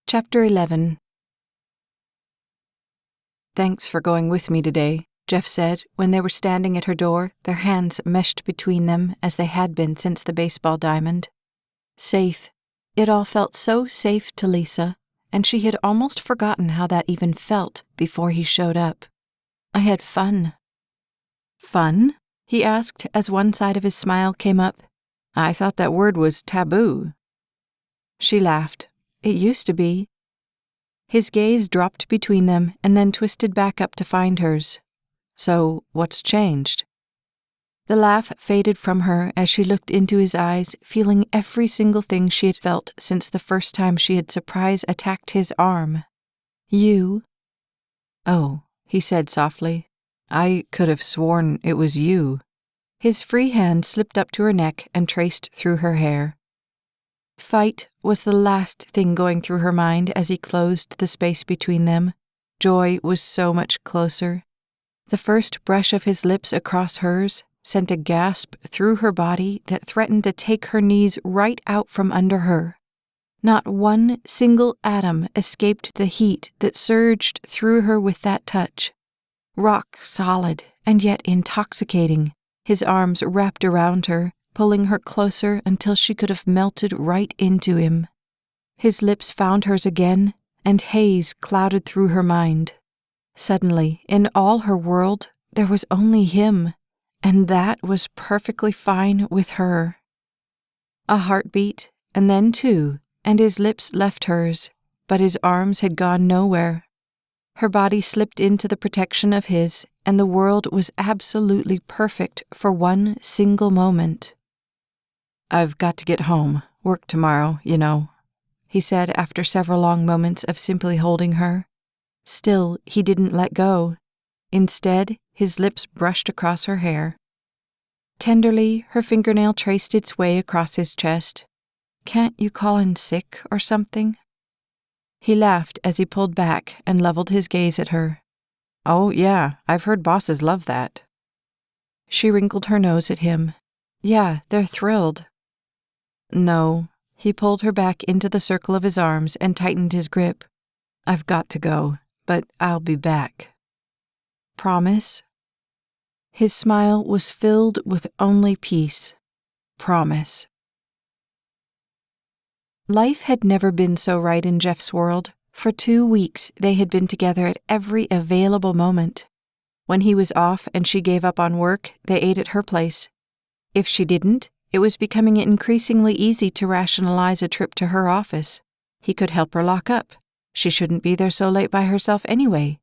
Chapter 11. "Thanks for going with me today," Jeff said when they were standing at her door, their hands meshed between them as they had been since the baseball diamond. Safe. It all felt so safe to Lisa, and she had almost forgotten how that even felt before he showed up. "I had fun." "Fun?" he asked as one side of his smile came up. "I thought that word was taboo." She laughed. "It used to be." His gaze dropped between them and then twisted back up to find hers. "So, what's changed?" The laugh faded from her as she looked into his eyes, feeling every single thing she had felt since the first time she had surprise attacked his arm. "You?" "Oh," he said softly. "I could have sworn it was you." His free hand slipped up to her neck and traced through her hair. Fight was the last thing going through her mind as he closed the space between them. Joy was so much closer. The first brush of his lips across hers sent a gasp through her body that threatened to take her knees right out from under her. Not one single atom escaped the heat that surged through her with that touch. Rock solid and yet intoxicating, his arms wrapped around her, pulling her closer until she could have melted right into him. His lips found hers again, and haze clouded through her mind. Suddenly, in all her world, there was only him, and that was perfectly fine with her. A heartbeat, and then two, and his lips left hers, but his arms had gone nowhere. Her body slipped into the protection of his, and the world was absolutely perfect for one single moment. "I've got to get home. Work tomorrow, you know," he said after several long moments of simply holding her. Still, he didn't let go. Instead, his lips brushed across her hair. Tenderly, her fingernail traced its way across his chest. "Can't you call in sick or something?" He laughed as he pulled back and leveled his gaze at her. "Oh, yeah, I've heard bosses love that." She wrinkled her nose at him. "Yeah, they're thrilled." "No." He pulled her back into the circle of his arms and tightened his grip. "I've got to go, but I'll be back." "Promise?" His smile was filled with only peace. "Promise." Life had never been so right in Jeff's world. For 2 weeks, they had been together at every available moment. When he was off and she gave up on work, they ate at her place. If she didn't, it was becoming increasingly easy to rationalize a trip to her office. He could help her lock up. She shouldn't be there so late by herself anyway.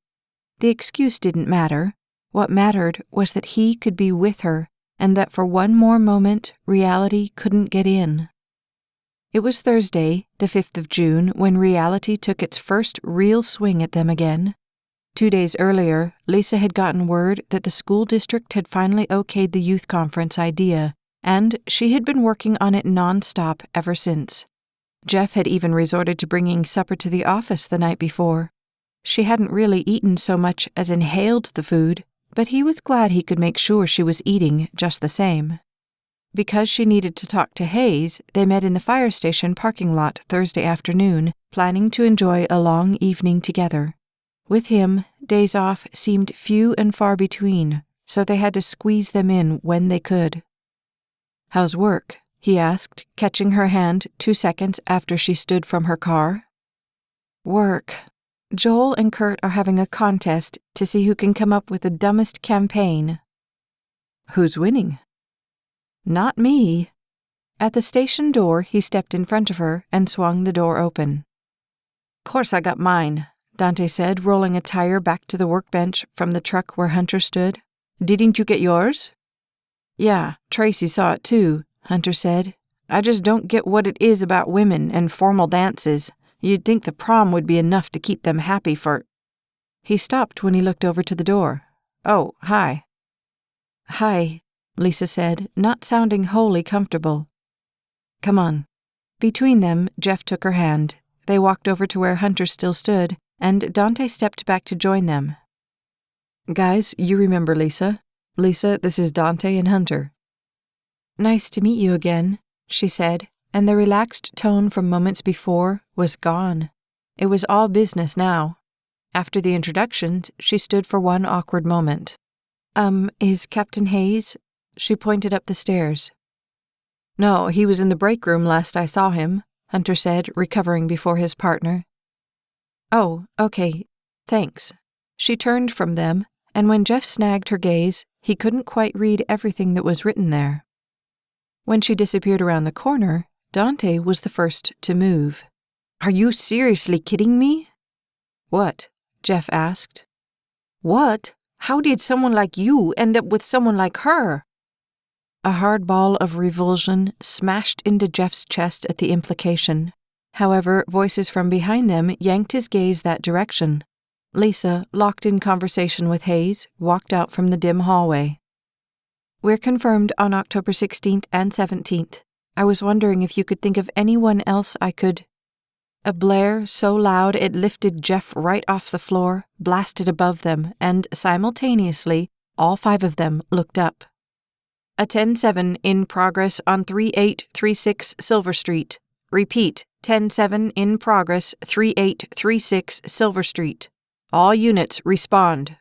The excuse didn't matter. What mattered was that he could be with her, and that for one more moment, reality couldn't get in. It was Thursday, the 5th of June, when reality took its first real swing at them again. 2 days earlier, Lisa had gotten word that the school district had finally okayed the youth conference idea, and she had been working on it nonstop ever since. Jeff had even resorted to bringing supper to the office the night before. She hadn't really eaten so much as inhaled the food, but he was glad he could make sure she was eating just the same. Because she needed to talk to Hayes, they met in the fire station parking lot Thursday afternoon, planning to enjoy a long evening together. With him, days off seemed few and far between, so they had to squeeze them in when they could. "How's work?" he asked, catching her hand 2 seconds after she stood from her car. "Work. Joel and Kurt are having a contest to see who can come up with the dumbest campaign." "Who's winning?" "Not me." At the station door, he stepped in front of her and swung the door open. "Course I got mine," Dante said, rolling a tire back to the workbench from the truck where Hunter stood. "Didn't you get yours?" "Yeah, Tracy saw it too," Hunter said. "I just don't get what it is about women and formal dances. You'd think the prom would be enough to keep them happy for—" He stopped when he looked over to the door. "Oh, hi." "Hi," Lisa said, not sounding wholly comfortable. "Come on." Between them, Jeff took her hand. They walked over to where Hunter still stood, and Dante stepped back to join them. "Guys, you remember Lisa? Lisa, this is Dante and Hunter." "Nice to meet you again," she said, and the relaxed tone from moments before was gone. It was all business now. After the introductions, she stood for one awkward moment. Is Captain Hayes?" She pointed up the stairs. "No, he was in the break room last I saw him," Hunter said, recovering before his partner. "Oh, okay. Thanks." She turned from them, and when Jeff snagged her gaze, he couldn't quite read everything that was written there. When she disappeared around the corner, Dante was the first to move. "Are you seriously kidding me?" "What?" Jeff asked. "What? How did someone like you end up with someone like her?" A hard ball of revulsion smashed into Jeff's chest at the implication. However, voices from behind them yanked his gaze that direction. Lisa, locked in conversation with Hayes, walked out from the dim hallway. "We're confirmed on October 16th and 17th. I was wondering if you could think of anyone else I could—" A blare so loud it lifted Jeff right off the floor, blasted above them, and simultaneously, all 5 of them looked up. "A 10-7 in progress on 3836 Silver Street. Repeat, 10-7 in progress, 3836 Silver Street. All units respond."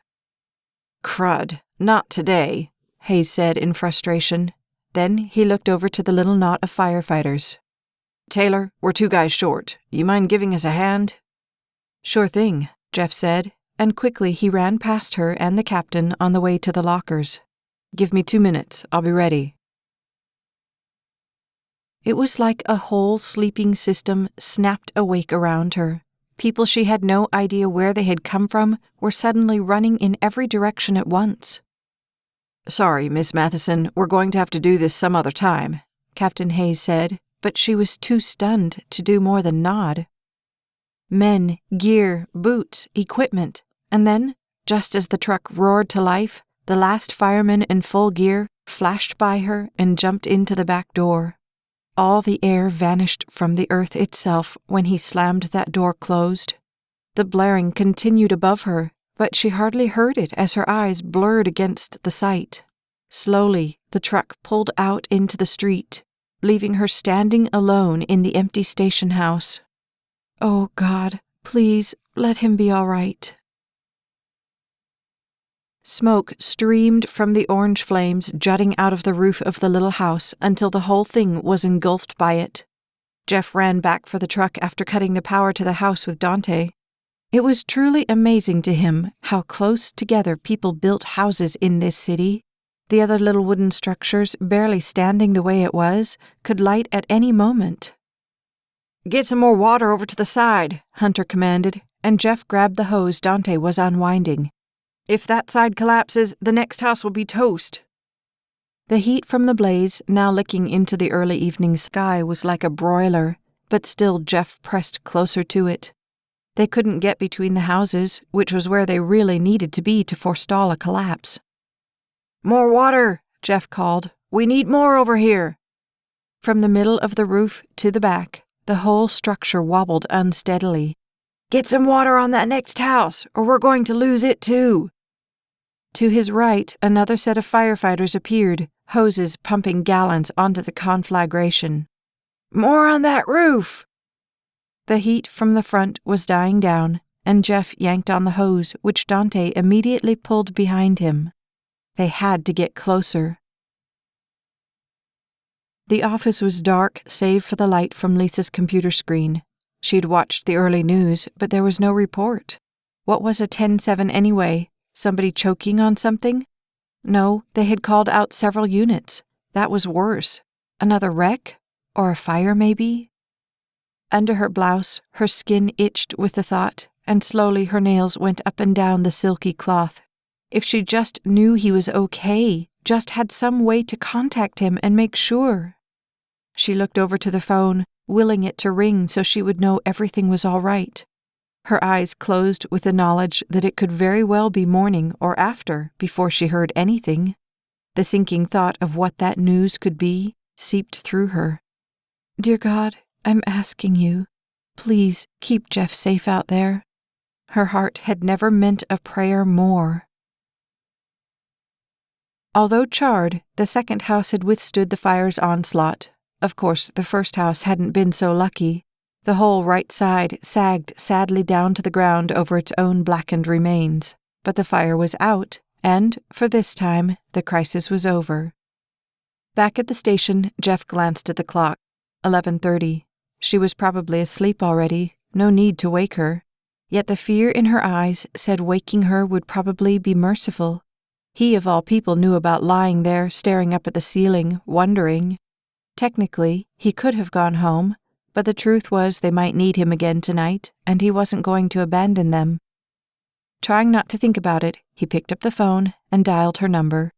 "Crud, not today," Hayes said in frustration. Then he looked over to the little knot of firefighters. "Taylor, we're 2 guys short. You mind giving us a hand?" "Sure thing," Jeff said, and quickly he ran past her and the captain on the way to the lockers. "Give me 2 minutes. I'll be ready." It was like a whole sleeping system snapped awake around her. People she had no idea where they had come from were suddenly running in every direction at once. "Sorry, Miss Matheson, we're going to have to do this some other time," Captain Hayes said, but she was too stunned to do more than nod. Men, gear, boots, equipment, and then, just as the truck roared to life, the last fireman in full gear flashed by her and jumped into the back door. All the air vanished from the earth itself when he slammed that door closed. The blaring continued above her, but she hardly heard it as her eyes blurred against the sight. Slowly, the truck pulled out into the street, leaving her standing alone in the empty station house. Oh God, please let him be all right. Smoke streamed from the orange flames jutting out of the roof of the little house until the whole thing was engulfed by it. Jeff ran back for the truck after cutting the power to the house with Dante. It was truly amazing to him how close together people built houses in this city. The other little wooden structures, barely standing the way it was, could light at any moment. "Get some more water over to the side," Hunter commanded, and Jeff grabbed the hose Dante was unwinding. "If that side collapses, the next house will be toast." The heat from the blaze, now licking into the early evening sky, was like a broiler, but still Jeff pressed closer to it. They couldn't get between the houses, which was where they really needed to be to forestall a collapse. "More water," Jeff called. "We need more over here." From the middle of the roof to the back, the whole structure wobbled unsteadily. "Get some water on that next house, or we're going to lose it too." To his right, another set of firefighters appeared, hoses pumping gallons onto the conflagration. "More on that roof!" The heat from the front was dying down, and Jeff yanked on the hose, which Dante immediately pulled behind him. They had to get closer. The office was dark, save for the light from Lisa's computer screen. She'd watched the early news, but there was no report. What was a 10-7 anyway? Somebody choking on something? No, they had called out several units. That was worse. Another wreck? Or a fire, maybe? Under her blouse, her skin itched with the thought, and slowly her nails went up and down the silky cloth. If she just knew he was okay, just had some way to contact him and make sure. She looked over to the phone, willing it to ring so she would know everything was all right. Her eyes closed with the knowledge that it could very well be morning or after before she heard anything. The sinking thought of what that news could be seeped through her. "Dear God, I'm asking you, please keep Jeff safe out there." Her heart had never meant a prayer more. Although charred, the second house had withstood the fire's onslaught. Of course, the first house hadn't been so lucky. The whole right side sagged sadly down to the ground over its own blackened remains, but the fire was out, and, for this time, the crisis was over. Back at the station, Jeff glanced at the clock. 11:30. She was probably asleep already, no need to wake her. Yet the fear in her eyes said waking her would probably be merciful. He of all people knew about lying there, staring up at the ceiling, wondering. Technically, he could have gone home, but the truth was they might need him again tonight, and he wasn't going to abandon them. Trying not to think about it, he picked up the phone and dialed her number.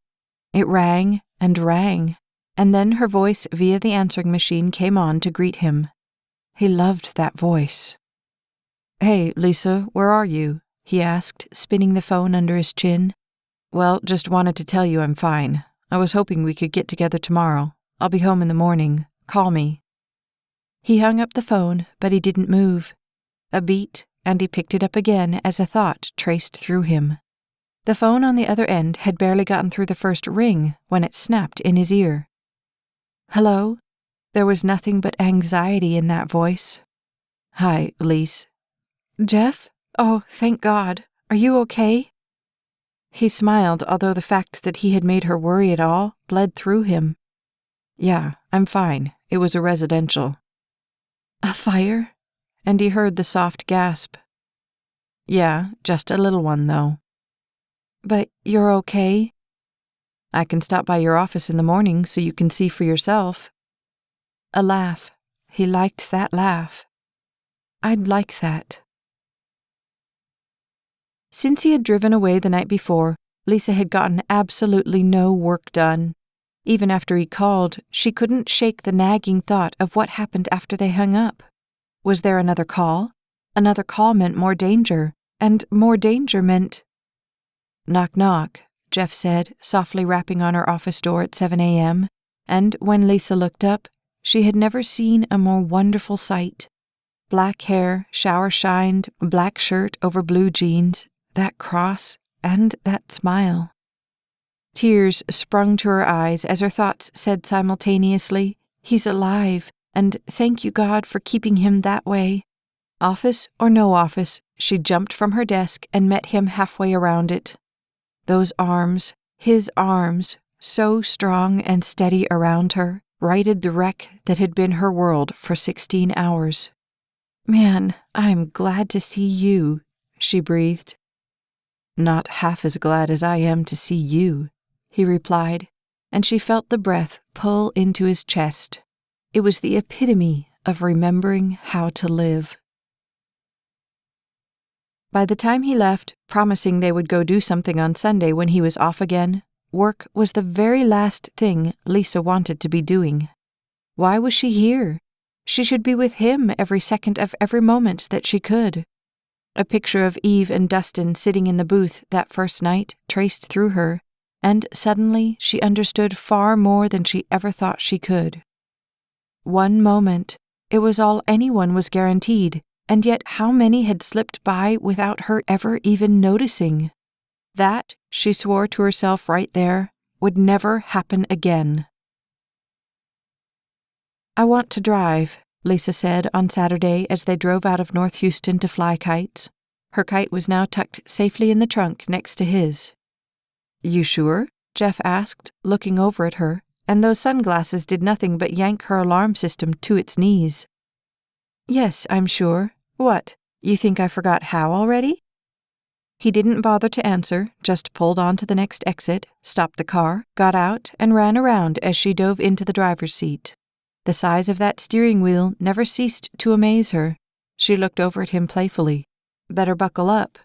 It rang and rang, and then her voice via the answering machine came on to greet him. He loved that voice. "Hey, Lisa, where are you?" he asked, spinning the phone under his chin. "Well, just wanted to tell you I'm fine. I was hoping we could get together tomorrow. I'll be home in the morning. Call me." He hung up the phone, but he didn't move. A beat, and he picked it up again as a thought traced through him. The phone on the other end had barely gotten through the first ring when it snapped in his ear. "Hello?" There was nothing but anxiety in that voice. "Hi, Lise." "Jeff? Oh, thank God. Are you okay?" He smiled, although the fact that he had made her worry at all bled through him. "Yeah, I'm fine. It was a residential." "A fire?" And he heard the soft gasp. "Yeah, just a little one, though." "But you're okay?" "I can stop by your office in the morning so you can see for yourself." A laugh. He liked that laugh. "I'd like that." Since he had driven away the night before, Lisa had gotten absolutely no work done. Even after he called, she couldn't shake the nagging thought of what happened after they hung up. Was there another call? Another call meant more danger, and more danger meant... "Knock, knock," Jeff said, softly rapping on her office door at 7 a.m., and when Lisa looked up, she had never seen a more wonderful sight. Black hair, shower-shined, black shirt over blue jeans, that cross, and that smile. Tears sprung to her eyes as her thoughts said simultaneously, "He's alive, and thank you, God, for keeping him that way." Office or no office, she jumped from her desk and met him halfway around it. Those arms, his arms, so strong and steady around her, righted the wreck that had been her world for 16 hours. "Man, I'm glad to see you," she breathed. "Not half as glad as I am to see you," he replied, and she felt the breath pull into his chest. It was the epitome of remembering how to live. By the time he left, promising they would go do something on Sunday when he was off again, work was the very last thing Lisa wanted to be doing. Why was she here? She should be with him every second of every moment that she could. A picture of Eve and Dustin sitting in the booth that first night traced through her, and suddenly she understood far more than she ever thought she could. One moment, it was all anyone was guaranteed, and yet how many had slipped by without her ever even noticing? That, she swore to herself right there, would never happen again. "I want to drive," Lisa said on Saturday as they drove out of North Houston to fly kites. Her kite was now tucked safely in the trunk next to his. "You sure?" Jeff asked, looking over at her, and those sunglasses did nothing but yank her alarm system to its knees. "Yes, I'm sure. What, you think I forgot how already?" He didn't bother to answer, just pulled on to the next exit, stopped the car, got out, and ran around as she dove into the driver's seat. The size of that steering wheel never ceased to amaze her. She looked over at him playfully. "Better buckle up."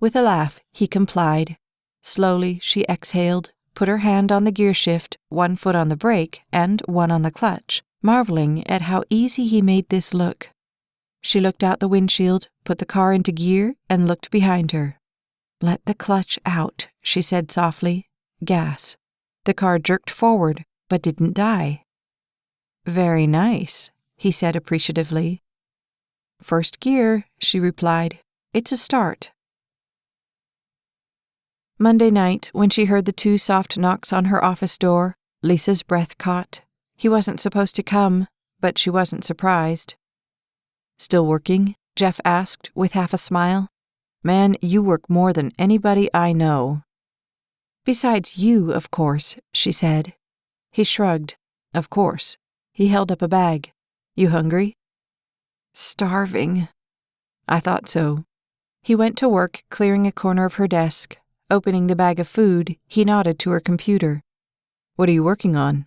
With a laugh, he complied. Slowly, she exhaled, put her hand on the gear shift, one foot on the brake, and one on the clutch, marveling at how easy he made this look. She looked out the windshield, put the car into gear, and looked behind her. "Let the clutch out," she said softly. "Gas." The car jerked forward, but didn't die. "Very nice," he said appreciatively. "First gear," she replied. "It's a start." Monday night, when she heard the 2 soft knocks on her office door, Lisa's breath caught. He wasn't supposed to come, but she wasn't surprised. Still working? Jeff asked with half a smile. Man, you work more than anybody I know. Besides you, of course, she said. He shrugged. Of course. He held up a bag. You hungry? Starving. I thought so. He went to work clearing a corner of her desk. Opening the bag of food, he nodded to her computer. What are you working on?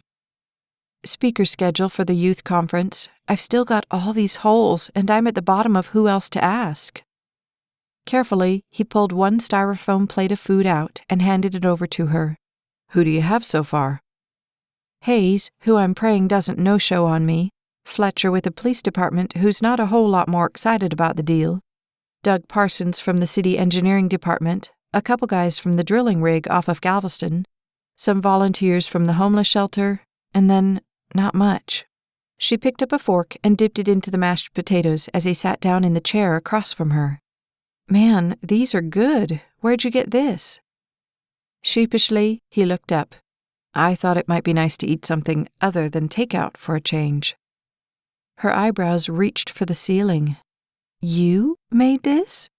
Speaker schedule for the youth conference. I've still got all these holes, and I'm at the bottom of who else to ask. Carefully, he pulled one styrofoam plate of food out and handed it over to her. Who do you have so far? Hayes, who I'm praying doesn't no-show on me. Fletcher with the police department, who's not a whole lot more excited about the deal. Doug Parsons from the city engineering department. A couple guys from the drilling rig off of Galveston. Some volunteers from the homeless shelter. And then, not much. She picked up a fork and dipped it into the mashed potatoes as he sat down in the chair across from her. Man, these are good. Where'd you get this? Sheepishly, he looked up. I thought it might be nice to eat something other than takeout for a change. Her eyebrows reached for the ceiling. You made this?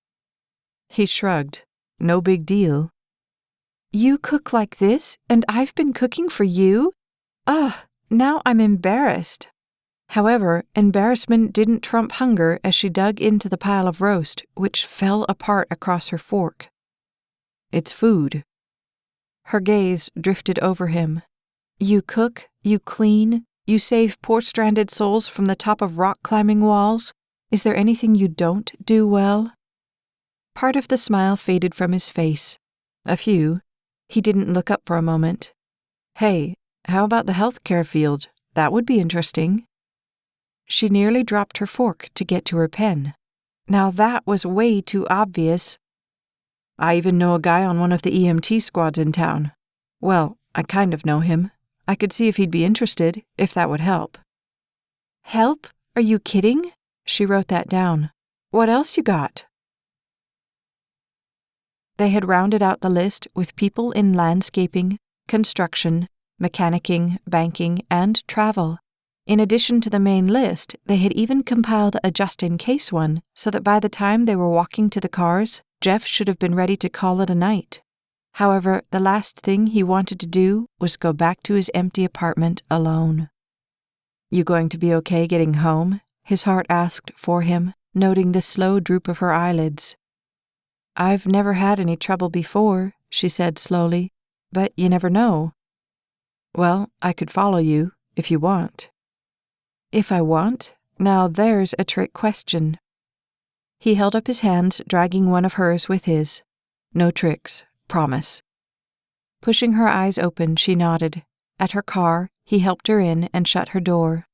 He shrugged. No big deal. You cook like this, and I've been cooking for you? Ugh, now I'm embarrassed. However, embarrassment didn't trump hunger as she dug into the pile of roast, which fell apart across her fork. It's food. Her gaze drifted over him. You cook, you clean, you save poor stranded souls from the top of rock-climbing walls. Is there anything you don't do well? Part of the smile faded from his face. A few. He didn't look up for a moment. Hey, how about the healthcare field? That would be interesting. She nearly dropped her fork to get to her pen. Now that was way too obvious. I even know a guy on one of the EMT squads in town. Well, I kind of know him. I could see if he'd be interested, if that would help. Help? Are you kidding? She wrote that down. What else you got? They had rounded out the list with people in landscaping, construction, mechanicking, banking, and travel. In addition to the main list, they had even compiled a just-in-case one so that by the time they were walking to the cars, Jeff should have been ready to call it a night. However, the last thing he wanted to do was go back to his empty apartment alone. You going to be okay getting home? His heart asked for him, noting the slow droop of her eyelids. I've never had any trouble before, she said slowly, but you never know. Well, I could follow you, if you want. If I want? Now there's a trick question. He held up his hands, dragging one of hers with his. No tricks, promise. Pushing her eyes open, she nodded. At her car, he helped her in and shut her door.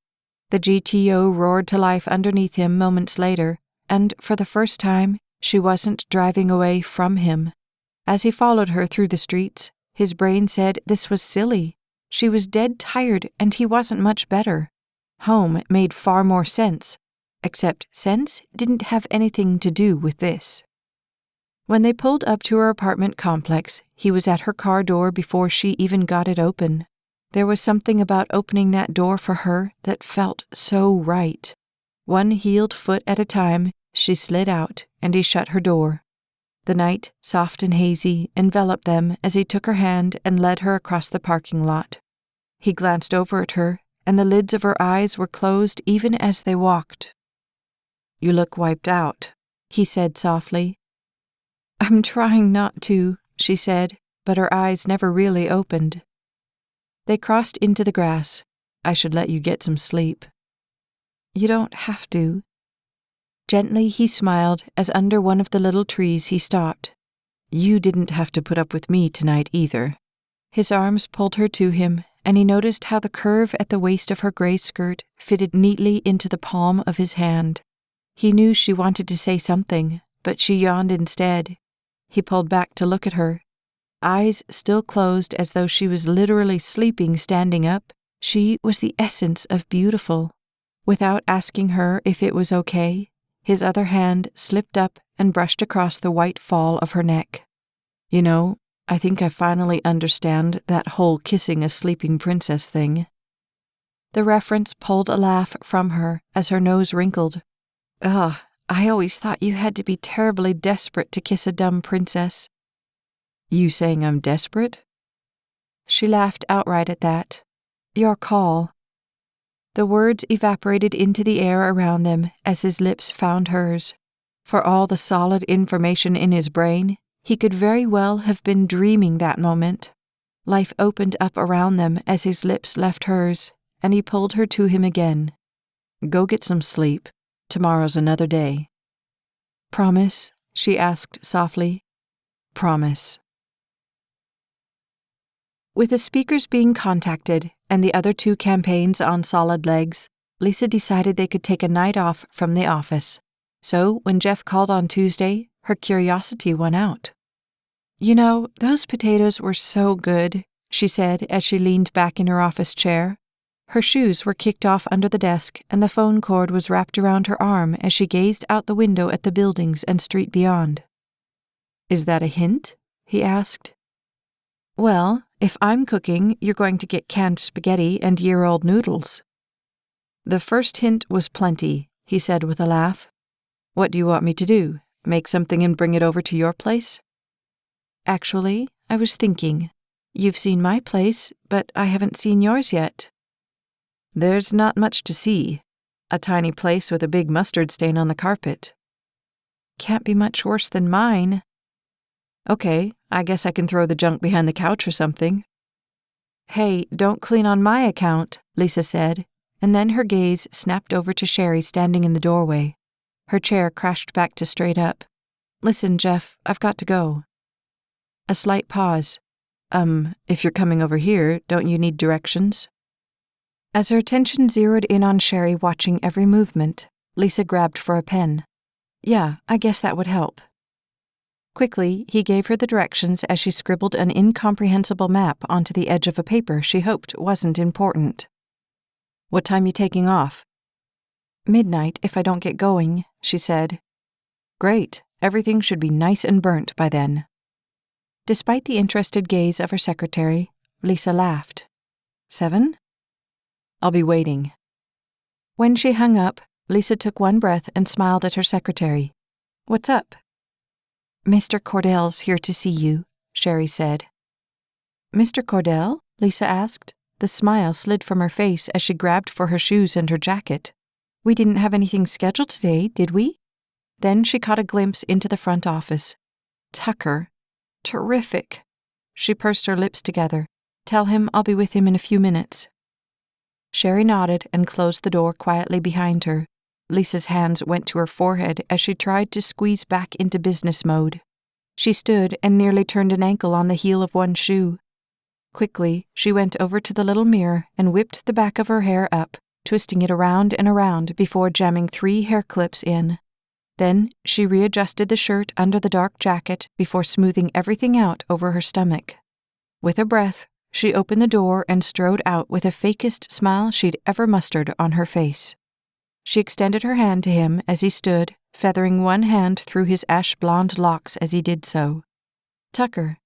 The GTO roared to life underneath him moments later, and for the first time, she wasn't driving away from him. As he followed her through the streets, his brain said this was silly. She was dead tired, and he wasn't much better. Home made far more sense, except sense didn't have anything to do with this. When they pulled up to her apartment complex, he was at her car door before she even got it open. There was something about opening that door for her that felt so right. One heeled foot at a time, she slid out, and he shut her door. The night, soft and hazy, enveloped them as he took her hand and led her across the parking lot. He glanced over at her, and the lids of her eyes were closed even as they walked. You look wiped out, he said softly. I'm trying not to, she said, but her eyes never really opened. They crossed into the grass. I should let you get some sleep. You don't have to. Gently he smiled as under one of the little trees he stopped. You didn't have to put up with me tonight either. His arms pulled her to him, and he noticed how the curve at the waist of her gray skirt fitted neatly into the palm of his hand. He knew she wanted to say something, but she yawned instead. He pulled back to look at her. Eyes still closed as though she was literally sleeping standing up, she was the essence of beautiful. Without asking her if it was okay, his other hand slipped up and brushed across the white fall of her neck. You know, I think I finally understand that whole kissing a sleeping princess thing. The reference pulled a laugh from her as her nose wrinkled. Ugh, I always thought you had to be terribly desperate to kiss a dumb princess. You saying I'm desperate? She laughed outright at that. Your call. The words evaporated into the air around them as his lips found hers. For all the solid information in his brain, he could very well have been dreaming that moment. Life opened up around them as his lips left hers, and he pulled her to him again. Go get some sleep. Tomorrow's another day. Promise? She asked softly. Promise. With the speakers being contacted and the other 2 campaigns on solid legs, Lisa decided they could take a night off from the office. So when Jeff called on Tuesday, her curiosity won out. You know, those potatoes were so good, she said as she leaned back in her office chair. Her shoes were kicked off under the desk and the phone cord was wrapped around her arm as she gazed out the window at the buildings and street beyond. Is that a hint? He asked. Well, if I'm cooking, you're going to get canned spaghetti and year-old noodles. The first hint was plenty, he said with a laugh. What do you want me to do? Make something and bring it over to your place? Actually, I was thinking. You've seen my place, but I haven't seen yours yet. There's not much to see. A tiny place with a big mustard stain on the carpet. Can't be much worse than mine. Okay, I guess I can throw the junk behind the couch or something. Hey, don't clean on my account, Lisa said, and then her gaze snapped over to Sherry standing in the doorway. Her chair crashed back to straight up. Listen, Jeff, I've got to go. A slight pause. If you're coming over here, don't you need directions? As her attention zeroed in on Sherry watching every movement, Lisa grabbed for a pen. Yeah, I guess that would help. Quickly, he gave her the directions as she scribbled an incomprehensible map onto the edge of a paper she hoped wasn't important. What time you taking off? Midnight if I don't get going, she said. Great, everything should be nice and burnt by then. Despite the interested gaze of her secretary, Lisa laughed. 7? I'll be waiting. When she hung up, Lisa took one breath and smiled at her secretary. What's up? Mr. Cordell's here to see you, Sherry said. Mr. Cordell? Lisa asked. The smile slid from her face as she grabbed for her shoes and her jacket. We didn't have anything scheduled today, did we? Then she caught a glimpse into the front office. Tucker. Terrific. She pursed her lips together. Tell him I'll be with him in a few minutes. Sherry nodded and closed the door quietly behind her. Lisa's hands went to her forehead as she tried to squeeze back into business mode. She stood and nearly turned an ankle on the heel of one shoe. Quickly, she went over to the little mirror and whipped the back of her hair up, twisting it around and around before jamming 3 hair clips in. Then she readjusted the shirt under the dark jacket before smoothing everything out over her stomach. With a breath, she opened the door and strode out with the fakest smile she'd ever mustered on her face. She extended her hand to him as he stood, feathering one hand through his ash-blonde locks as he did so. Tucker.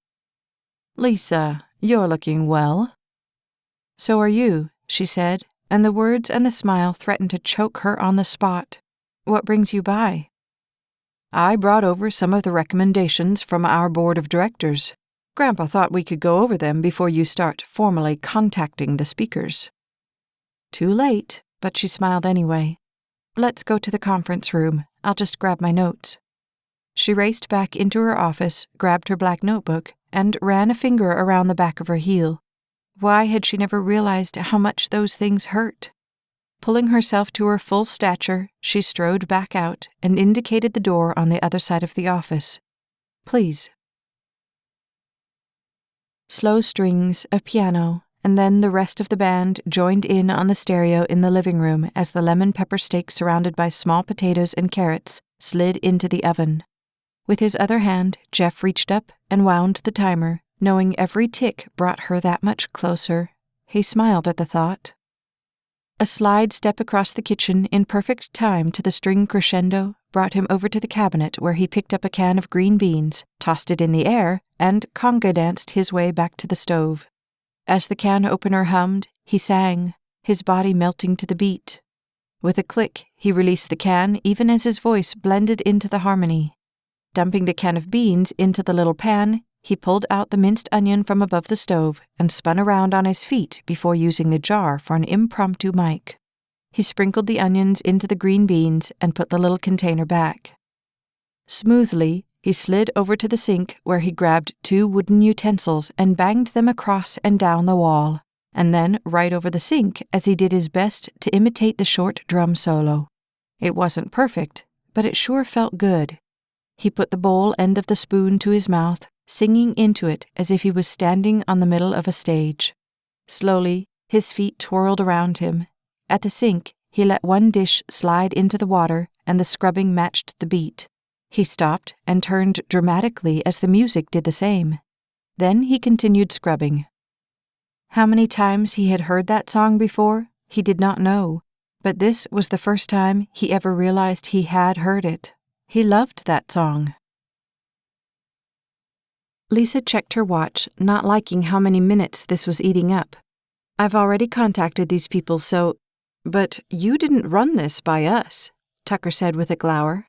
Lisa, you're looking well. So are you, she said, and the words and the smile threatened to choke her on the spot. What brings you by? I brought over some of the recommendations from our board of directors. Grandpa thought we could go over them before you start formally contacting the speakers. Too late, but she smiled anyway. Let's go to the conference room. I'll just grab my notes. She raced back into her office, grabbed her black notebook, and ran a finger around the back of her heel. Why had she never realized how much those things hurt? Pulling herself to her full stature, she strode back out and indicated the door on the other side of the office. Please. Slow strings, a piano, and then the rest of the band joined in on the stereo in the living room as the lemon pepper steak surrounded by small potatoes and carrots slid into the oven. With his other hand, Jeff reached up and wound the timer, knowing every tick brought her that much closer. He smiled at the thought. A slide step across the kitchen in perfect time to the string crescendo brought him over to the cabinet where he picked up a can of green beans, tossed it in the air, and conga danced his way back to the stove. As the can opener hummed, he sang, his body melting to the beat. With a click, he released the can even as his voice blended into the harmony. Dumping the can of beans into the little pan, he pulled out the minced onion from above the stove and spun around on his feet before using the jar for an impromptu mic. He sprinkled the onions into the green beans and put the little container back. Smoothly, he slid over to the sink where he grabbed 2 wooden utensils and banged them across and down the wall, and then right over the sink as he did his best to imitate the short drum solo. It wasn't perfect, but it sure felt good. He put the bowl end of the spoon to his mouth, singing into it as if he was standing on the middle of a stage. Slowly, his feet twirled around him. At the sink, he let one dish slide into the water, and the scrubbing matched the beat. He stopped and turned dramatically as the music did the same. Then he continued scrubbing. How many times he had heard that song before, he did not know, but this was the first time he ever realized he had heard it. He loved that song. Lisa checked her watch, not liking how many minutes this was eating up. I've already contacted these people, so... But you didn't run this by us, Tucker said with a glower.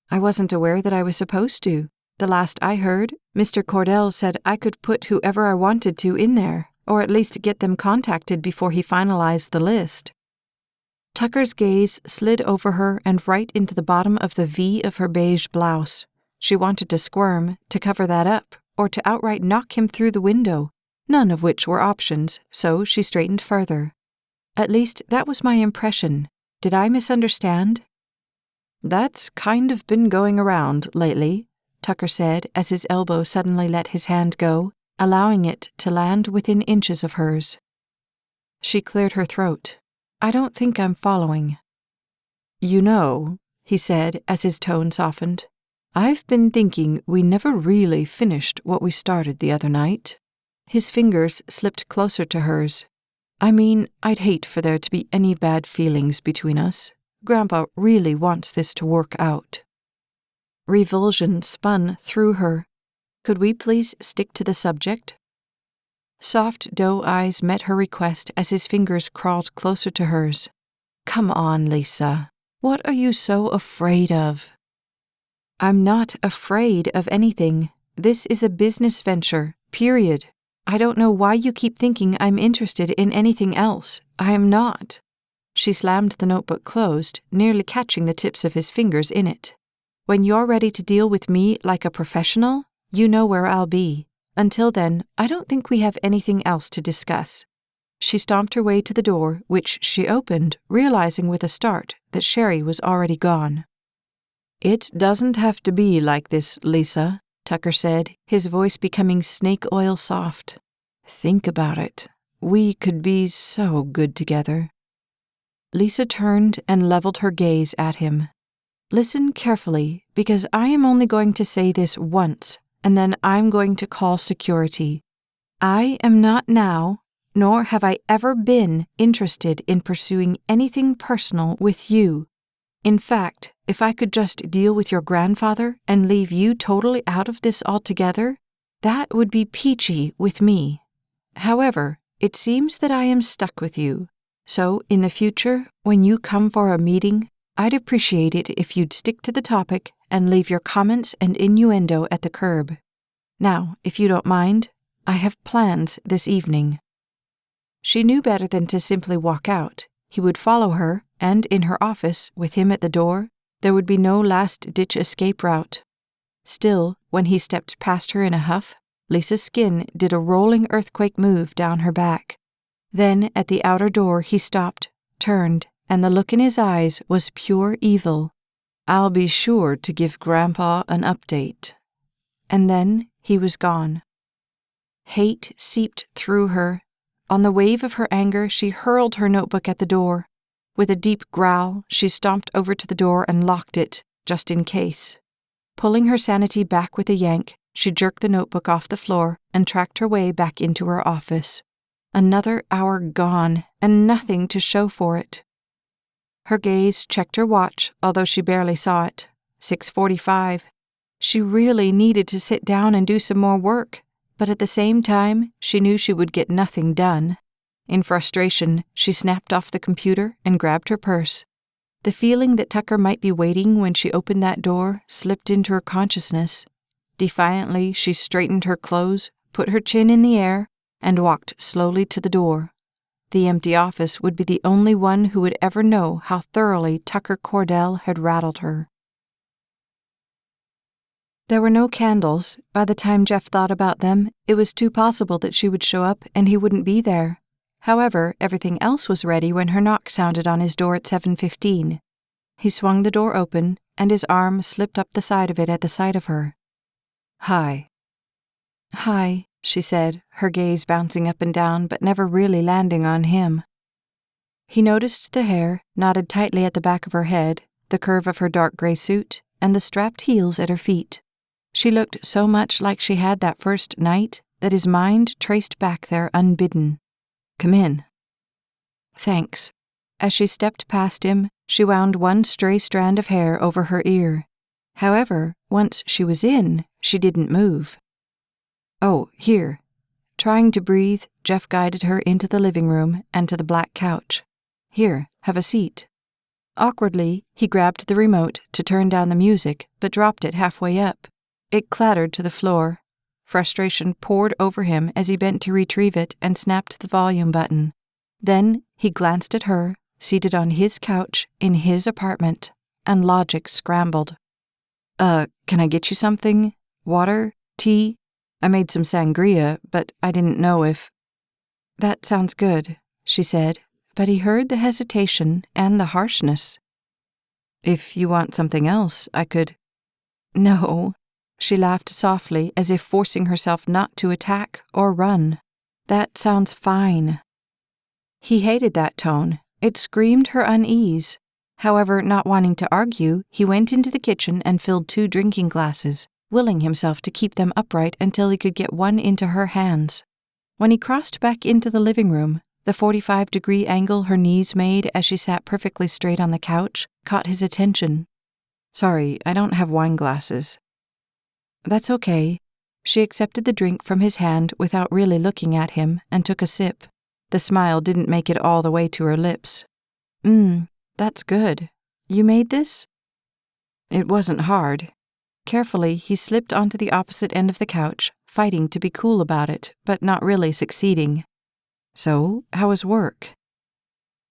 I wasn't aware that I was supposed to. The last I heard, Mr. Cordell said I could put whoever I wanted to in there, or at least get them contacted before he finalized the list. Tucker's gaze slid over her and right into the bottom of the V of her beige blouse. She wanted to squirm, to cover that up, or to outright knock him through the window, none of which were options, so she straightened further. At least, that was my impression. Did I misunderstand? That's kind of been going around lately, Tucker said as his elbow suddenly let his hand go, allowing it to land within inches of hers. She cleared her throat. I don't think I'm following. You know, he said as his tone softened, I've been thinking we never really finished what we started the other night. His fingers slipped closer to hers. I mean, I'd hate for there to be any bad feelings between us. Grandpa really wants this to work out. Revulsion spun through her. Could we please stick to the subject? Soft doe eyes met her request as his fingers crawled closer to hers. Come on, Lisa. What are you so afraid of? I'm not afraid of anything. This is a business venture, period. I don't know why you keep thinking I'm interested in anything else. I am not. She slammed the notebook closed, nearly catching the tips of his fingers in it. When you're ready to deal with me like a professional, you know where I'll be. Until then, I don't think we have anything else to discuss. She stomped her way to the door, which she opened, realizing with a start that Sherry was already gone. It doesn't have to be like this, Lisa, Tucker said, his voice becoming snake oil soft. Think about it. We could be so good together. Lisa turned and leveled her gaze at him. Listen carefully, because I am only going to say this once, and then I'm going to call security. I am not now, nor have I ever been interested in pursuing anything personal with you. In fact, if I could just deal with your grandfather and leave you totally out of this altogether, that would be peachy with me. However, it seems that I am stuck with you. So, in the future, when you come for a meeting, I'd appreciate it if you'd stick to the topic and leave your comments and innuendo at the curb. Now, if you don't mind, I have plans this evening. She knew better than to simply walk out. He would follow her, and in her office, with him at the door, there would be no last-ditch escape route. Still, when he stepped past her in a huff, Lisa's skin did a rolling earthquake move down her back. Then, at the outer door, he stopped, turned, and the look in his eyes was pure evil. I'll be sure to give Grandpa an update. And then he was gone. Hate seeped through her. On the wave of her anger, she hurled her notebook at the door. With a deep growl, she stomped over to the door and locked it, just in case. Pulling her sanity back with a yank, she jerked the notebook off the floor and tracked her way back into her office. Another hour gone, and nothing to show for it. Her gaze checked her watch, although she barely saw it. 6:45. She really needed to sit down and do some more work, but at the same time, she knew she would get nothing done. In frustration, she snapped off the computer and grabbed her purse. The feeling that Tucker might be waiting when she opened that door slipped into her consciousness. Defiantly, she straightened her clothes, put her chin in the air, and walked slowly to the door. The empty office would be the only one who would ever know how thoroughly Tucker Cordell had rattled her. There were no candles. By the time Jeff thought about them, it was too possible that she would show up and he wouldn't be there. However, everything else was ready when her knock sounded on his door at 7:15. He swung the door open, and his arm slipped up the side of it at the sight of her. "Hi." "Hi," she said, her gaze bouncing up and down but never really landing on him. He noticed the hair, knotted tightly at the back of her head, the curve of her dark gray suit, and the strapped heels at her feet. She looked so much like she had that first night that his mind traced back there unbidden. "Come in." "Thanks." As she stepped past him, she wound one stray strand of hair over her ear. However, once she was in, she didn't move. "Oh, here." Trying to breathe, Jeff guided her into the living room and to the black couch. "Here, have a seat." Awkwardly, he grabbed the remote to turn down the music, but dropped it halfway up. It clattered to the floor. Frustration poured over him as he bent to retrieve it and snapped the volume button. Then he glanced at her, seated on his couch in his apartment, and logic scrambled. Can I get you something? Water? Tea? I made some sangria, but I didn't know if—" "That sounds good," she said, but he heard the hesitation and the harshness. "If you want something else, I could—" "No." She laughed softly, as if forcing herself not to attack or run. "That sounds fine." He hated that tone. It screamed her unease. However, not wanting to argue, he went into the kitchen and filled 2 drinking glasses, willing himself to keep them upright until he could get one into her hands. When he crossed back into the living room, the 45-degree angle her knees made as she sat perfectly straight on the couch caught his attention. "Sorry, I don't have wine glasses." "That's okay." She accepted the drink from his hand without really looking at him and took a sip. The smile didn't make it all the way to her lips. That's good. You made this?" "It wasn't hard." Carefully, he slipped onto the opposite end of the couch, fighting to be cool about it, but not really succeeding. "So, how was work?"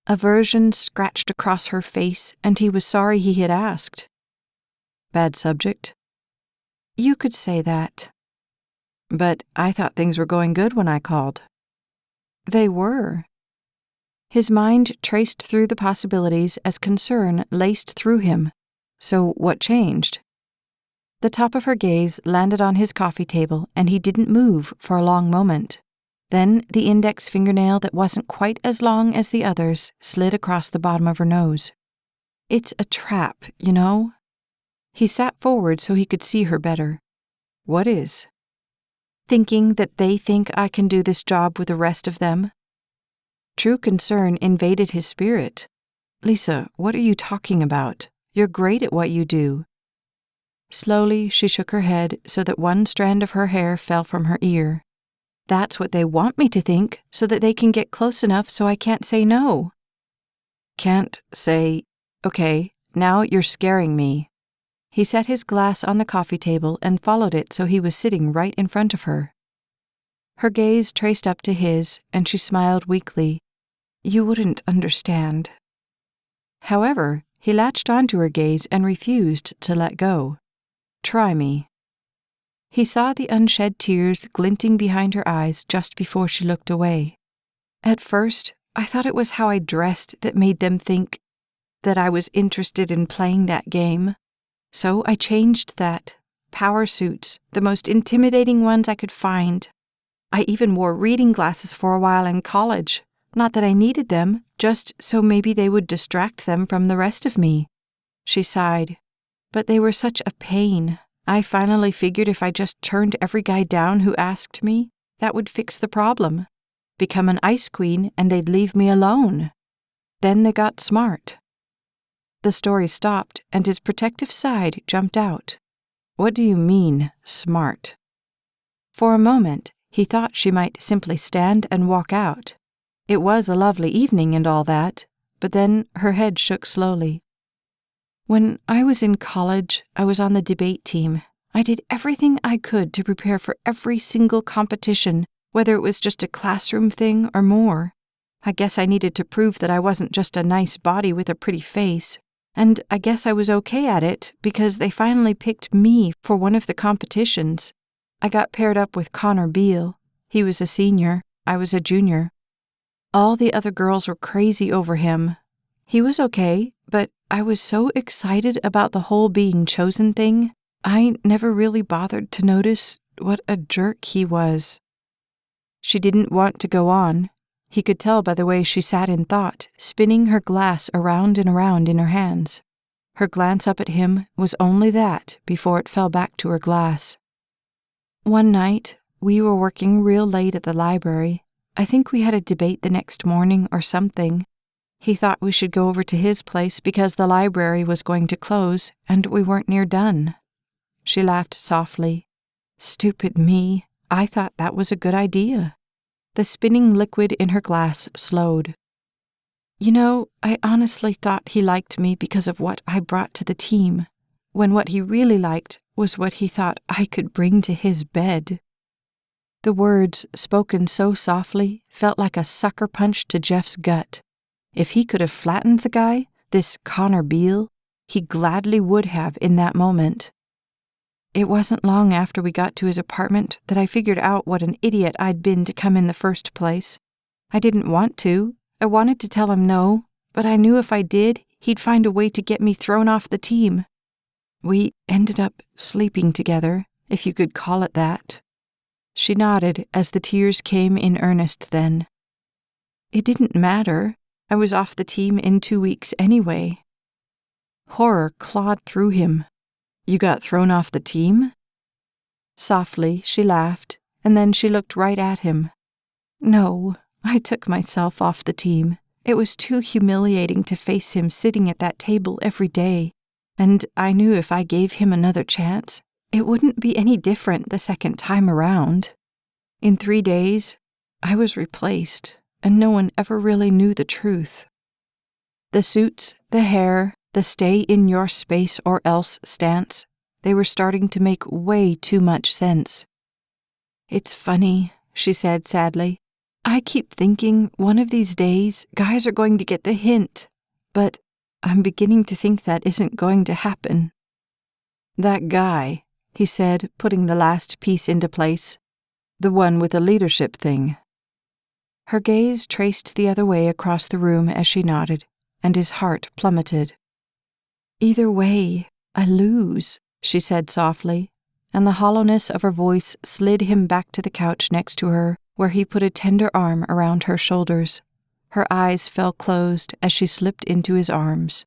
Aversion scratched across her face, and he was sorry he had asked. "Bad subject?" "You could say that." "But I thought things were going good when I called." "They were." His mind traced through the possibilities as concern laced through him. So what changed? The top of her gaze landed on his coffee table, and he didn't move for a long moment. Then the index fingernail that wasn't quite as long as the others slid across the bottom of her nose. "It's a trap, you know." He sat forward so he could see her better. "What is?" "Thinking that they think I can do this job with the rest of them." True concern invaded his spirit. "Lisa, what are you talking about? You're great at what you do." Slowly, she shook her head so that one strand of her hair fell from her ear. "That's what they want me to think, so that they can get close enough so I can't say no." "Can't say, okay, now you're scaring me." He set his glass on the coffee table and followed it so he was sitting right in front of her. Her gaze traced up to his, and she smiled weakly. "You wouldn't understand." However, he latched onto her gaze and refused to let go. "Try me." He saw the unshed tears glinting behind her eyes just before she looked away. "At first, I thought it was how I dressed that made them think that I was interested in playing that game. So I changed that. Power suits, the most intimidating ones I could find. I even wore reading glasses for a while in college. Not that I needed them, just so maybe they would distract them from the rest of me." She sighed. "But they were such a pain. I finally figured if I just turned every guy down who asked me, that would fix the problem. Become an ice queen and they'd leave me alone. Then they got smart." The story stopped, and his protective side jumped out. "What do you mean, smart?" For a moment, he thought she might simply stand and walk out. It was a lovely evening and all that, but then her head shook slowly. When I was in college, I was on the debate team. I did everything I could to prepare for every single competition, whether it was just a classroom thing or more. I guess I needed to prove that I wasn't just a nice body with a pretty face, and I guess I was okay at it because they finally picked me for one of the competitions. I got paired up with Connor Beale. He was a senior, I was a junior. All the other girls were crazy over him. He was okay, but I was so excited about the whole being chosen thing, I never really bothered to notice what a jerk he was. She didn't want to go on. He could tell by the way she sat in thought, spinning her glass around and around in her hands. Her glance up at him was only that before it fell back to her glass. One night, we were working real late at the library. I think we had a debate the next morning or something. He thought we should go over to his place because the library was going to close and we weren't near done. She laughed softly. Stupid me. I thought that was a good idea. The spinning liquid in her glass slowed. You know, I honestly thought he liked me because of what I brought to the team, when what he really liked was what he thought I could bring to his bed. The words, spoken so softly, felt like a sucker punch to Jeff's gut. If he could have flattened the guy, this Connor Beale, he gladly would have in that moment. It wasn't long after we got to his apartment that I figured out what an idiot I'd been to come in the first place. I didn't want to. I wanted to tell him no, but I knew if I did, he'd find a way to get me thrown off the team. We ended up sleeping together, if you could call it that. She nodded as the tears came in earnest then. It didn't matter. I was off the team in 2 weeks anyway. Horror clawed through him. You got thrown off the team? Softly, she laughed, and then she looked right at him. No, I took myself off the team. It was too humiliating to face him sitting at that table every day, and I knew if I gave him another chance, it wouldn't be any different the second time around. In 3 days, I was replaced, and no one ever really knew the truth. The suits, the hair, the stay in your space or else stance, they were starting to make way too much sense. It's funny, she said sadly. I keep thinking one of these days guys are going to get the hint, but I'm beginning to think that isn't going to happen. That guy, he said, putting the last piece into place. The one with the leadership thing. Her gaze traced the other way across the room as she nodded, and his heart plummeted. Either way, I lose, she said softly, and the hollowness of her voice slid him back to the couch next to her, where he put a tender arm around her shoulders. Her eyes fell closed as she slipped into his arms.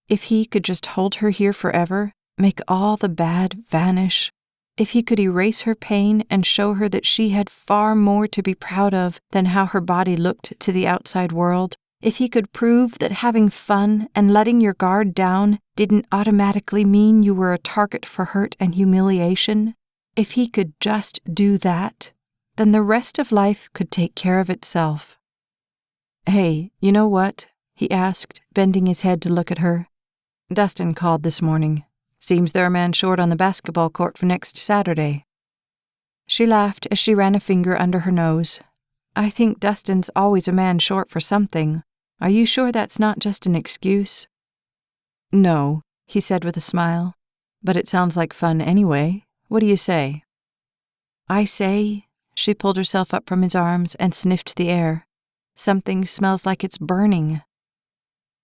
If he could just hold her here forever, make all the bad vanish, if he could erase her pain and show her that she had far more to be proud of than how her body looked to the outside world, if he could prove that having fun and letting your guard down didn't automatically mean you were a target for hurt and humiliation, if he could just do that, then the rest of life could take care of itself. Hey, you know what? He asked, bending his head to look at her. Dustin called this morning. Seems they're a man short on the basketball court for next Saturday. She laughed as she ran a finger under her nose. I think Dustin's always a man short for something. Are you sure that's not just an excuse? No, he said with a smile. But it sounds like fun anyway. What do you say? I say, she pulled herself up from his arms and sniffed the air. Something smells like it's burning.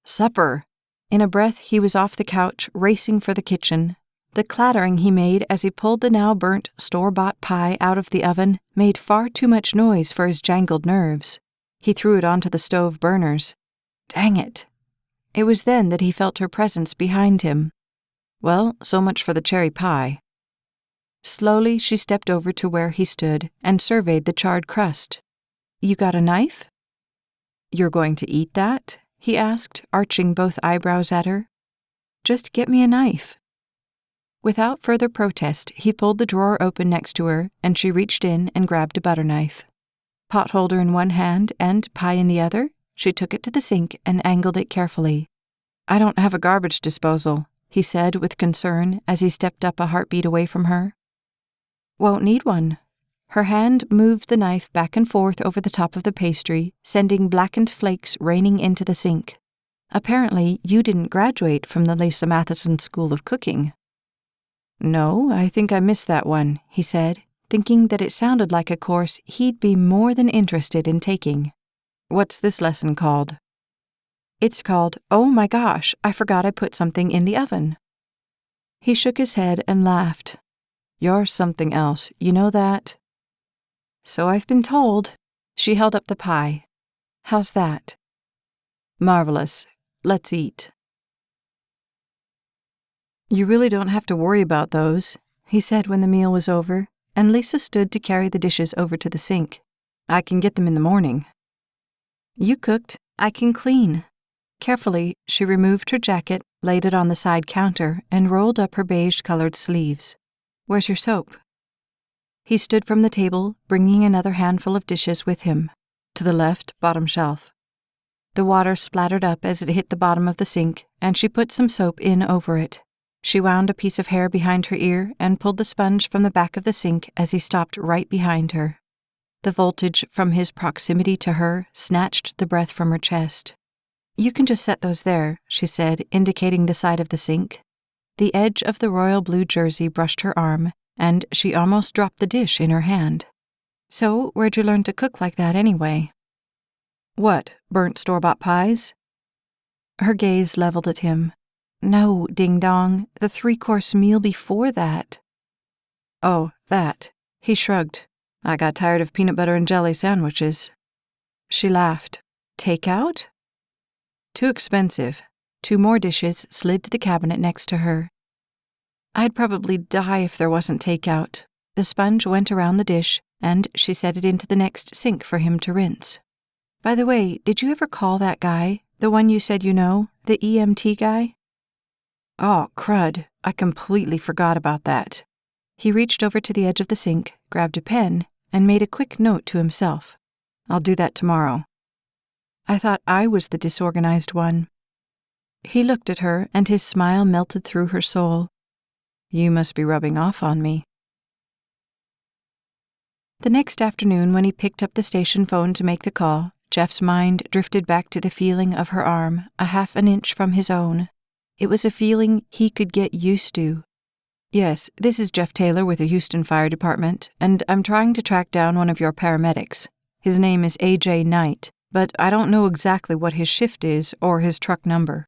Supper! In a breath, he was off the couch, racing for the kitchen. The clattering he made as he pulled the now burnt store-bought pie out of the oven made far too much noise for his jangled nerves. He threw it onto the stove burners. Dang it! It was then that he felt her presence behind him. Well, so much for the cherry pie. Slowly, she stepped over to where he stood and surveyed the charred crust. You got a knife? You're going to eat that? He asked, arching both eyebrows at her. Just get me a knife. Without further protest, he pulled the drawer open next to her, and she reached in and grabbed a butter knife. pot holder in one hand and pie in the other, she took it to the sink and angled it carefully. "I don't have a garbage disposal," he said with concern as he stepped up a heartbeat away from her. "Won't need one." Her hand moved the knife back and forth over the top of the pastry, sending blackened flakes raining into the sink. "Apparently, you didn't graduate from the Lisa Matheson School of Cooking." "No, I think I missed that one," he said, thinking that it sounded like a course he'd be more than interested in taking. "What's this lesson called?" "It's called, 'Oh my gosh, I forgot I put something in the oven.'" He shook his head and laughed. "You're something else, you know that?" "So I've been told." She held up the pie. "How's that?" "Marvelous. Let's eat." "You really don't have to worry about those," he said when the meal was over, and Lisa stood to carry the dishes over to the sink. "I can get them in the morning." "You cooked. I can clean." Carefully, she removed her jacket, laid it on the side counter, and rolled up her beige-colored sleeves. "Where's your soap?" He stood from the table, bringing another handful of dishes with him. "To the left, bottom shelf." The water splattered up as it hit the bottom of the sink, and she put some soap in over it. She wound a piece of hair behind her ear and pulled the sponge from the back of the sink as he stopped right behind her. The voltage from his proximity to her snatched the breath from her chest. "You can just set those there," she said, indicating the side of the sink. The edge of the royal blue jersey brushed her arm, and she almost dropped the dish in her hand. "So, where'd you learn to cook like that anyway?" "What, burnt store-bought pies?" Her gaze leveled at him. "No, ding-dong, the 3-course meal before that." "Oh, that." He shrugged. "I got tired of peanut butter and jelly sandwiches." She laughed. "Takeout?" "Too expensive." 2 more dishes slid to the cabinet next to her. "I'd probably die if there wasn't takeout." The sponge went around the dish, and she set it into the next sink for him to rinse. "By the way, did you ever call that guy, the one you said you know, the EMT guy?" "Oh, crud. I completely forgot about that." He reached over to the edge of the sink, grabbed a pen, and made a quick note to himself. "I'll do that tomorrow." "I thought I was the disorganized one." He looked at her, and his smile melted through her soul. "You must be rubbing off on me." The next afternoon, when he picked up the station phone to make the call, Jeff's mind drifted back to the feeling of her arm, a half an inch from his own. It was a feeling he could get used to. "Yes, this is Jeff Taylor with the Houston Fire Department, and I'm trying to track down one of your paramedics. His name is A.J. Knight, but I don't know exactly what his shift is or his truck number."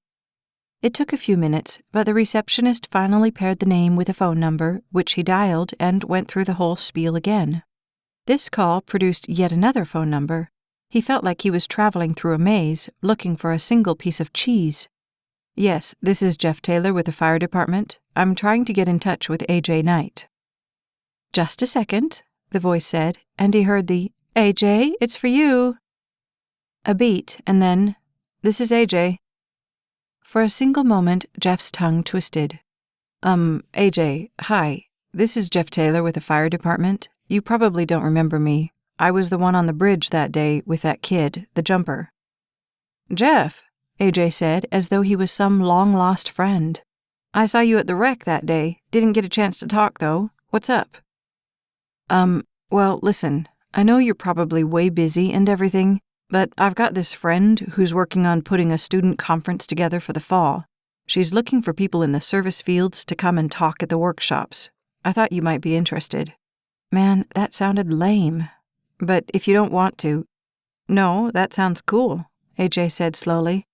It took a few minutes, but the receptionist finally paired the name with a phone number, which he dialed and went through the whole spiel again. This call produced yet another phone number. He felt like he was traveling through a maze, looking for a single piece of cheese. "Yes, this is Jeff Taylor with the fire department. I'm trying to get in touch with A.J. Knight." "Just a second," the voice said, and he heard the, "A.J., it's for you." A beat, and then, "This is A.J." For a single moment, Jeff's tongue twisted. A.J., hi. This is Jeff Taylor with the fire department. You probably don't remember me. I was the one on the bridge that day with that kid, the jumper." "Jeff," A.J. said, as though he was some long-lost friend. "I saw you at the wreck that day. Didn't get a chance to talk, though. What's up?" Well, listen, I know you're probably way busy and everything, but I've got this friend who's working on putting a student conference together for the fall. She's looking for people in the service fields to come and talk at the workshops. I thought you might be interested." Man, that sounded lame. "But if you don't want to—" "No, that sounds cool," A.J. said slowly.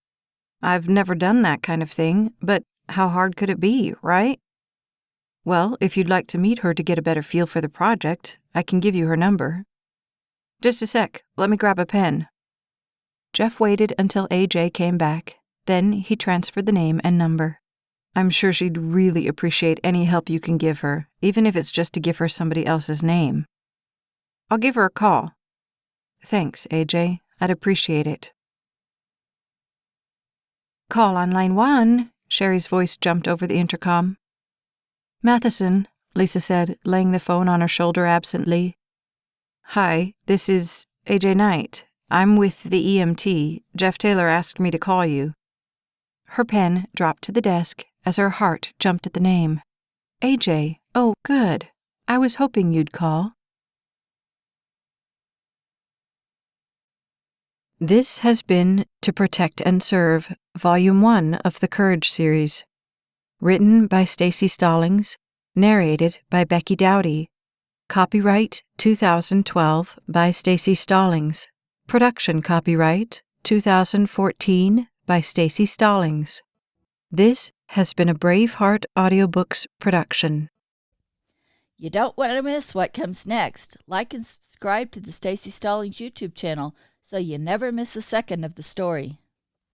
"I've never done that kind of thing, but how hard could it be, right?" "Well, if you'd like to meet her to get a better feel for the project, I can give you her number." "Just a sec, let me grab a pen." Jeff waited until A.J. came back. Then he transferred the name and number. "I'm sure she'd really appreciate any help you can give her, even if it's just to give her somebody else's name." "I'll give her a call." "Thanks, A.J. I'd appreciate it." "Call on line 1, Sherry's voice jumped over the intercom. "Matheson," Lisa said, laying the phone on her shoulder absently. "Hi, this is AJ Knight. I'm with the EMT. Jeff Taylor asked me to call you." Her pen dropped to the desk as her heart jumped at the name. AJ, oh, good. I was hoping you'd call. This has been To Protect and Serve, Volume 1 of the Courage series. Written by Staci Stallings, narrated by Becky Dowdy. Copyright 2012 by Staci Stallings. Production copyright 2014 by Staci Stallings. This has been a Braveheart Audiobooks production. You don't want to miss what comes next. Like and subscribe to the Staci Stallings YouTube channel so you never miss a second of the story.